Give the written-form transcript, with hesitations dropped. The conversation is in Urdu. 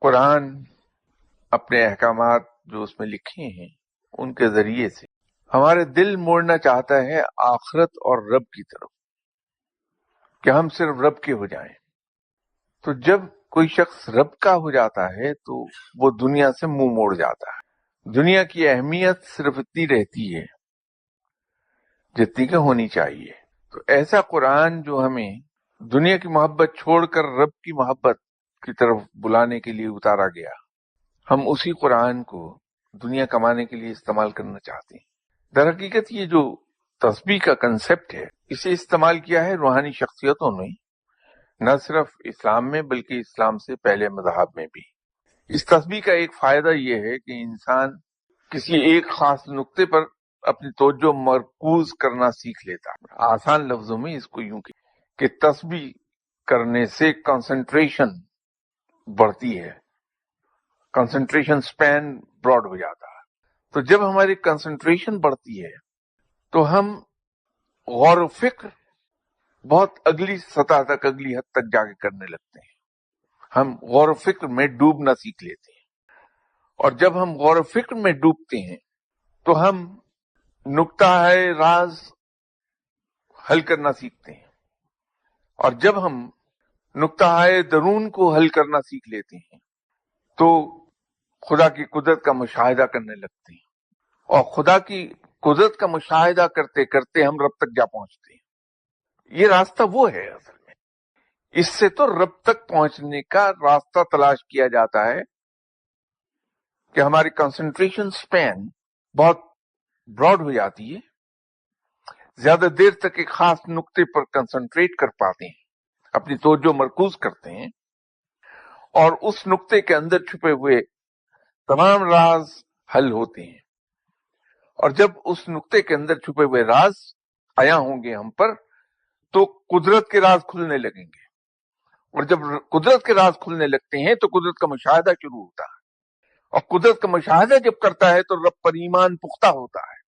قرآن اپنے احکامات جو اس میں لکھے ہیں ان کے ذریعے سے ہمارے دل موڑنا چاہتا ہے آخرت اور رب کی طرف، کہ ہم صرف رب کے ہو جائیں۔ تو جب کوئی شخص رب کا ہو جاتا ہے تو وہ دنیا سے منہ موڑ جاتا ہے۔ دنیا کی اہمیت صرف اتنی رہتی ہے جتنی کہ ہونی چاہیے۔ تو ایسا قرآن جو ہمیں دنیا کی محبت چھوڑ کر رب کی محبت کی طرف بلانے کے لیے اتارا گیا، ہم اسی قرآن کو دنیا کمانے کے لیے استعمال کرنا چاہتے ہیں۔ در حقیقت یہ جو تسبیح کا کنسپٹ ہے، اسے استعمال کیا ہے روحانی شخصیتوں نے، نہ صرف اسلام میں بلکہ اسلام سے پہلے مذاہب میں بھی۔ اس تسبیح کا ایک فائدہ یہ ہے کہ انسان کسی ایک خاص نقطے پر اپنی توجہ مرکوز کرنا سیکھ لیتا ہے۔ آسان لفظوں میں اس کو یوں کہ تسبیح کرنے سے کنسنٹریشن بڑھتی ہے، کنسنٹریشن سپین براڈ ہو جاتا ہے۔ تو جب ہماری کنسنٹریشن بڑھتی ہے تو ہم غور و فکر بہت اگلی سطح تک، اگلی حد تک جا کے کرنے لگتے ہیں۔ ہم غور و فکر میں ڈوبنا سیکھ لیتے ہیں، اور جب ہم غور و فکر میں ڈوبتے ہیں تو ہم نقطہ راز حل کرنا سیکھتے ہیں، اور جب ہم نقطہ درون کو حل کرنا سیکھ لیتے ہیں تو خدا کی قدرت کا مشاہدہ کرنے لگتے ہیں، اور خدا کی قدرت کا مشاہدہ کرتے کرتے ہم رب تک جا پہنچتے ہیں۔ یہ راستہ وہ ہے اصل میں، اس سے تو رب تک پہنچنے کا راستہ تلاش کیا جاتا ہے کہ ہماری کنسنٹریشن سپین بہت براڈ ہو جاتی ہے، زیادہ دیر تک ایک خاص نقطے پر کنسنٹریٹ کر پاتے ہیں، اپنی توجہ مرکوز کرتے ہیں، اور اس نقطے کے اندر چھپے ہوئے تمام راز حل ہوتے ہیں۔ اور جب اس نقطے کے اندر چھپے ہوئے راز عیاں ہوں گے ہم پر تو قدرت کے راز کھلنے لگیں گے، اور جب قدرت کے راز کھلنے لگتے ہیں تو قدرت کا مشاہدہ شروع ہوتا ہے، اور قدرت کا مشاہدہ جب کرتا ہے تو رب پر ایمان پختہ ہوتا ہے،